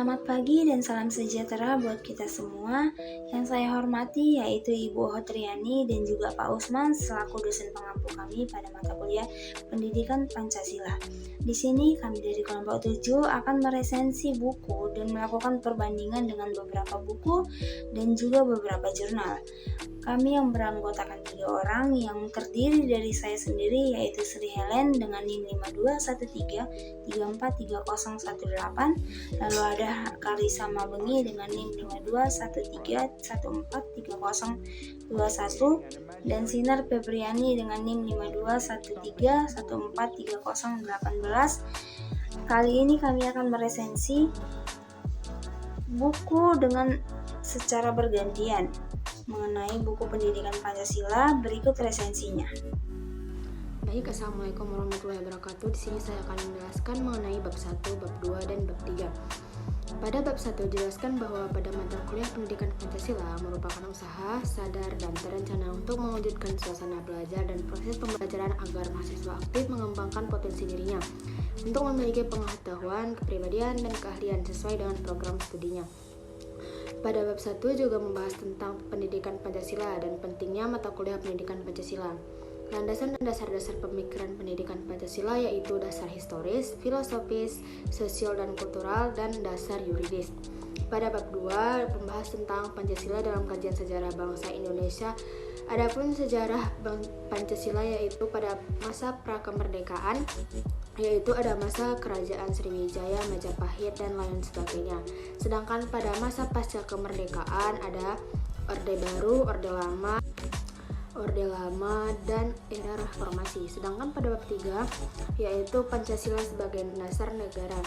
Selamat pagi dan salam sejahtera buat kita semua. Yang saya hormati yaitu Ibu Hotriani dan juga Pak Usman selaku dosen pengampu kami pada mata kuliah Pendidikan Pancasila. Di sini kami dari kelompok 7 akan meresensi buku dan melakukan perbandingan dengan beberapa buku dan juga beberapa jurnal. Kami yang beranggotakan 3 orang yang terdiri dari saya sendiri yaitu Sri Helen dengan NIM 5213343018, lalu ada Karisa Mabengi dengan NIM 5213143021 dan Sinar Febriani dengan NIM 5213143018. Kali ini kami akan meresensi buku dengan secara bergantian mengenai buku Pendidikan Pancasila. Berikut resensinya. Baik, Assalamualaikum warahmatullahi wabarakatuh. Di sini saya akan menjelaskan mengenai bab 1, bab 2, dan bab 3. Pada bab 1 dijelaskan bahwa pada mata kuliah Pendidikan Pancasila merupakan usaha, sadar, dan terencana untuk mewujudkan suasana belajar dan proses pembelajaran agar mahasiswa aktif mengembangkan potensi dirinya untuk memiliki pengetahuan, kepribadian, dan keahlian sesuai dengan program studinya. Pada bab 1 juga membahas tentang pendidikan Pancasila dan pentingnya mata kuliah pendidikan Pancasila. Landasan dan dasar-dasar pemikiran pendidikan Pancasila yaitu dasar historis, filosofis, sosial dan kultural, dan dasar yuridis. Pada bab 2 membahas tentang Pancasila dalam kajian sejarah bangsa Indonesia. Adapun sejarah Pancasila yaitu pada masa prakemerdekaan, yaitu ada masa kerajaan Sriwijaya, Majapahit, dan lain sebagainya. Sedangkan pada masa pasca kemerdekaan ada Orde Baru, Orde Lama, dan era reformasi. Sedangkan pada bab 3 yaitu Pancasila sebagai dasar negara,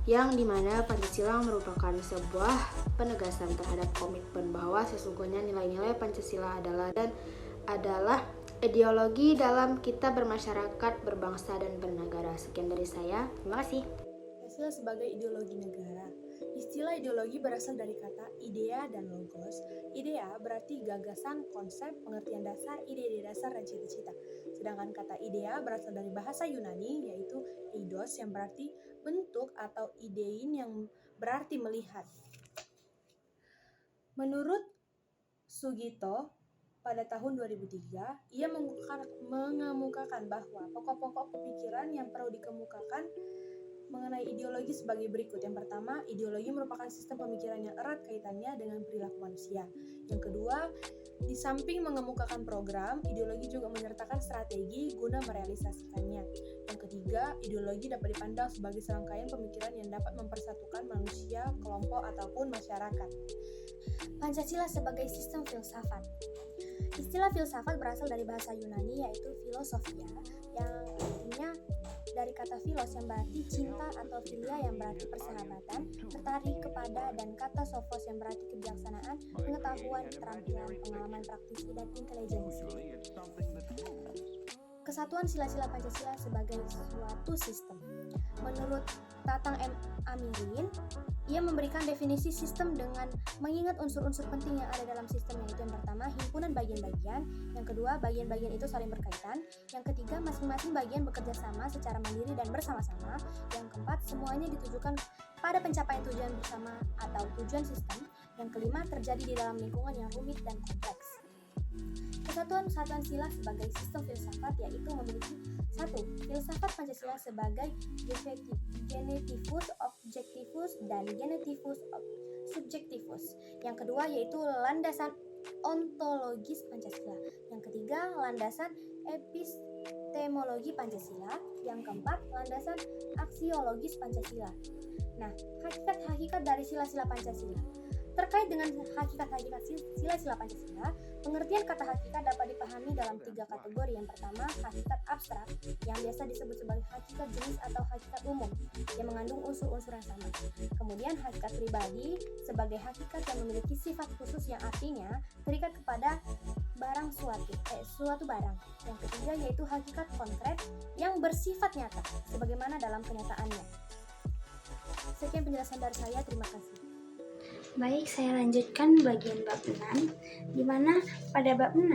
yang dimana Pancasila merupakan sebuah penegasan terhadap komitmen bahwa sesungguhnya nilai-nilai Pancasila adalah ideologi dalam kita bermasyarakat, berbangsa, dan bernegara. Sekian dari saya. Terima kasih. Pancasila sebagai ideologi negara. Istilah ideologi berasal dari kata idea dan logos. Idea berarti gagasan, konsep, pengertian dasar, ide-ide dasar, dan cita-cita. Sedangkan kata idea berasal dari bahasa Yunani yaitu eidos yang berarti bentuk atau idein yang berarti melihat. Menurut Sugito, pada tahun 2003, ia mengemukakan bahwa pokok-pokok pemikiran yang perlu dikemukakan mengenai ideologi sebagai berikut. Yang pertama, ideologi merupakan sistem pemikiran yang erat kaitannya dengan perilaku manusia. Yang kedua, di samping mengemukakan program, ideologi juga menyertakan strategi guna merealisasikannya. Yang ketiga, ideologi dapat dipandang sebagai serangkaian pemikiran yang dapat mempersatukan manusia, kelompok, ataupun masyarakat. Pancasila sebagai sistem filsafat. Istilah filsafat berasal dari bahasa Yunani yaitu filosofia, yang artinya dari kata philos yang berarti cinta atau philia yang berarti persahabatan, tertarik kepada, dan kata sophos yang berarti kebijaksanaan, pengetahuan, keterampilan, pengalaman praktisi, dan intelijensi. Kesatuan sila-sila Pancasila sebagai suatu sistem. Menurut Tatang M. Amirin, ia memberikan definisi sistem dengan mengingat unsur-unsur penting yang ada dalam sistem, yaitu yang pertama, himpunan bagian-bagian, yang kedua, bagian-bagian itu saling berkaitan, yang ketiga, masing-masing bagian bekerja sama secara mandiri dan bersama-sama, yang keempat, semuanya ditujukan pada pencapaian tujuan bersama atau tujuan sistem, yang kelima, terjadi di dalam lingkungan yang rumit dan kompleks. Kesatuan sila sebagai sistem filsafat yaitu memiliki 1. Filsafat Pancasila sebagai genetivus objectivus dan genetivus subjectivus. Yang kedua yaitu landasan ontologis Pancasila. Yang ketiga landasan epistemologi Pancasila. Yang keempat landasan aksiologis Pancasila. Nah, hakikat-hakikat dari sila-sila Pancasila. Terkait dengan hakikat-hakikat sila-sila Pancasila, pengertian kata hakikat dapat dipahami dalam 3 kategori. Yang pertama, hakikat abstrak, yang biasa disebut sebagai hakikat jenis atau hakikat umum, yang mengandung unsur-unsur yang sama. Kemudian, hakikat pribadi sebagai hakikat yang memiliki sifat khusus yang artinya terikat kepada barang suatu barang. Yang ketiga yaitu hakikat konkret yang bersifat nyata, sebagaimana dalam kenyataannya. Sekian penjelasan dari saya, terima kasih. Baik, saya lanjutkan bagian bab 6, di mana pada bab 6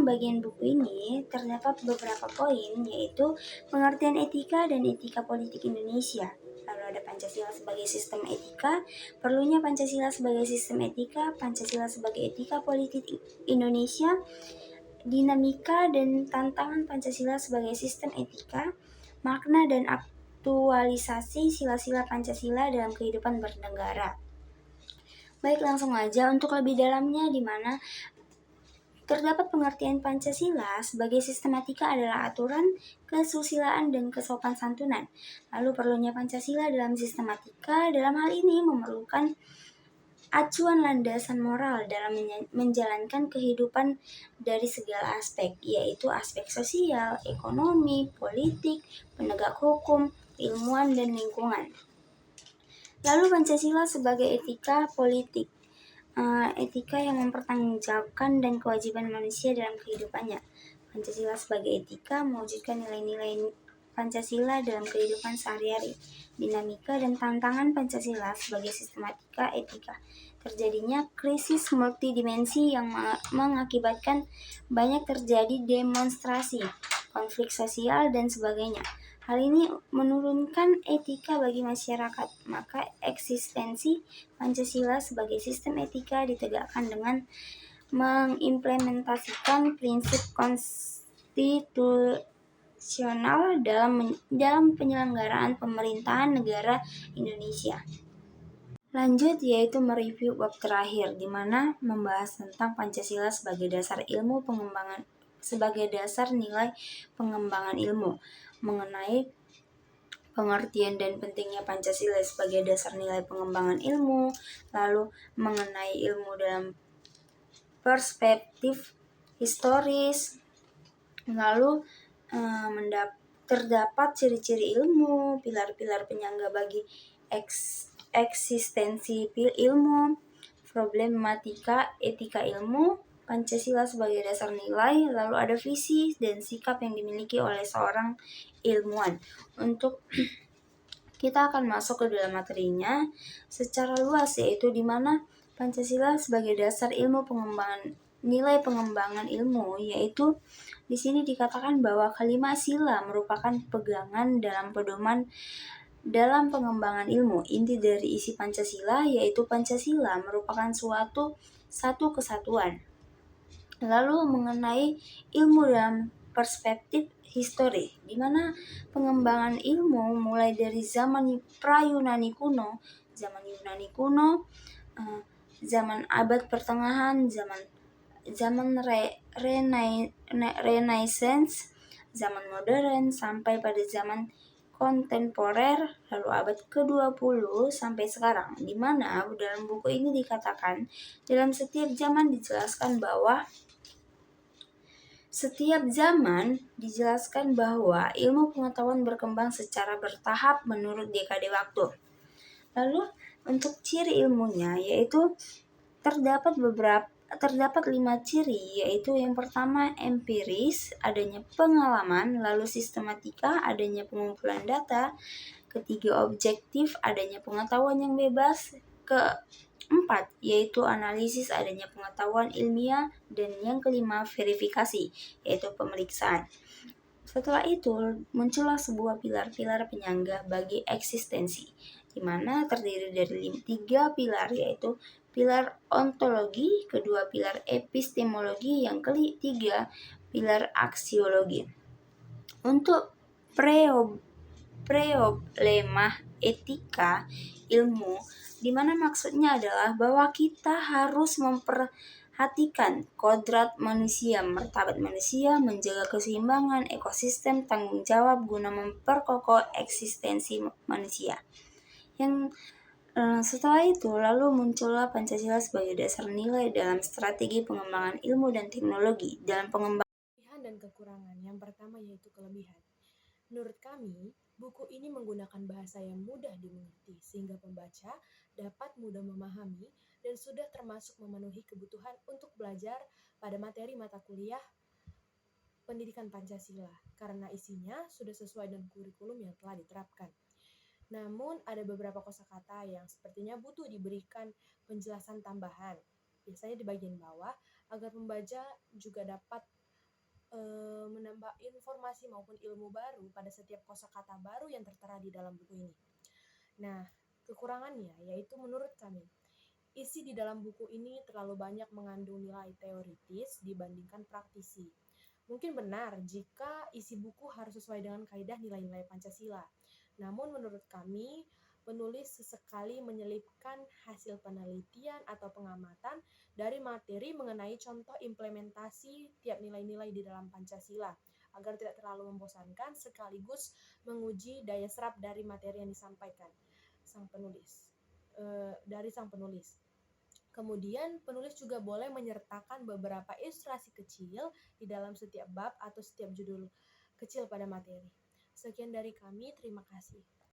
bagian buku ini terdapat beberapa poin, yaitu pengertian etika dan etika politik Indonesia. lalu ada Pancasila sebagai sistem etika, perlunya Pancasila sebagai sistem etika, Pancasila sebagai etika politik Indonesia, dinamika dan tantangan Pancasila sebagai sistem etika, makna dan aktualisasi sila-sila Pancasila dalam kehidupan bernegara. Baik, langsung aja untuk lebih dalamnya, di mana terdapat pengertian Pancasila sebagai sistematika adalah aturan, kesusilaan, dan kesopan santunan. Lalu perlunya Pancasila dalam sistematika dalam hal ini memerlukan acuan landasan moral dalam menjalankan kehidupan dari segala aspek, yaitu aspek sosial, ekonomi, politik, penegak hukum, ilmuwan, dan lingkungan. Lalu Pancasila sebagai etika politik. Etika yang mempertanggungjawabkan dan kewajiban manusia dalam kehidupannya. Pancasila sebagai etika mewujudkan nilai-nilai Pancasila dalam kehidupan sehari-hari. Dinamika dan tantangan Pancasila sebagai sistematika etika. Terjadinya krisis multidimensi yang mengakibatkan banyak terjadi demonstrasi, konflik sosial, dan sebagainya. Hal ini menurunkan etika bagi masyarakat, maka eksistensi Pancasila sebagai sistem etika ditegakkan dengan mengimplementasikan prinsip konstitusional dalam penyelenggaraan pemerintahan negara Indonesia. Lanjut, yaitu mereview bab terakhir, di mana membahas tentang Pancasila sebagai dasar ilmu pengembangan, sebagai dasar nilai pengembangan ilmu, mengenai pengertian dan pentingnya Pancasila sebagai dasar nilai pengembangan ilmu, lalu mengenai ilmu dalam perspektif historis, lalu terdapat ciri-ciri ilmu, pilar-pilar penyangga bagi eksistensi ilmu, problematika etika ilmu, Pancasila sebagai dasar nilai, lalu ada visi dan sikap yang dimiliki oleh seorang ilmuwan. Untuk kita akan masuk ke dalam materinya secara luas, yaitu di mana Pancasila sebagai dasar ilmu pengembangan nilai pengembangan ilmu, yaitu di sini dikatakan bahwa kelima sila merupakan pegangan dalam pedoman dalam pengembangan ilmu. Inti dari isi Pancasila yaitu Pancasila merupakan satu kesatuan. Lalu mengenai ilmu dalam perspektif histori, di mana pengembangan ilmu mulai dari zaman pra-Yunani kuno, zaman abad pertengahan, zaman Renaissance, zaman modern, sampai pada zaman kontemporer, lalu abad ke-20 sampai sekarang, di mana dalam buku ini dikatakan dalam setiap zaman dijelaskan bahwa ilmu pengetahuan berkembang secara bertahap menurut dekade waktu. Lalu untuk ciri ilmunya yaitu terdapat 5 ciri, yaitu yang pertama empiris, adanya pengalaman, lalu sistematika, adanya pengumpulan data, ketiga objektif, adanya pengetahuan yang bebas, keempat yaitu analisis, adanya pengetahuan ilmiah, dan yang kelima verifikasi, yaitu pemeriksaan. Setelah itu muncullah sebuah pilar-pilar penyangga bagi eksistensi, di mana terdiri dari 3 pilar, yaitu pilar ontologi, kedua pilar epistemologi, yang ketiga pilar aksiologi. Untuk problema etika ilmu, di mana maksudnya adalah bahwa kita harus memperhatikan kodrat manusia, martabat manusia, menjaga keseimbangan ekosistem, tanggung jawab guna memperkokoh eksistensi manusia. Setelah itu lalu muncullah Pancasila sebagai dasar nilai dalam strategi pengembangan ilmu dan teknologi. Dalam pengembangan kelebihan dan kekurangan, yang pertama yaitu kelebihan. Menurut kami, buku ini menggunakan bahasa yang mudah dimengerti sehingga pembaca dapat mudah memahami dan sudah termasuk memenuhi kebutuhan untuk belajar pada materi mata kuliah pendidikan Pancasila karena isinya sudah sesuai dengan kurikulum yang telah diterapkan. Namun ada beberapa kosakata yang sepertinya butuh diberikan penjelasan tambahan, biasanya di bagian bawah, agar pembaca juga dapat menambah informasi maupun ilmu baru pada setiap kosakata baru yang tertera di dalam buku ini. Nah, kekurangannya yaitu menurut kami, isi di dalam buku ini terlalu banyak mengandung nilai teoritis dibandingkan praktisi. Mungkin benar jika isi buku harus sesuai dengan kaidah nilai-nilai Pancasila. Namun menurut kami, penulis sesekali menyelipkan hasil penelitian atau pengamatan dari materi mengenai contoh implementasi tiap nilai-nilai di dalam Pancasila agar tidak terlalu membosankan sekaligus menguji daya serap dari materi yang disampaikan dari sang penulis. Kemudian penulis juga boleh menyertakan beberapa ilustrasi kecil di dalam setiap bab atau setiap judul kecil pada materi. Sekian dari kami, terima kasih.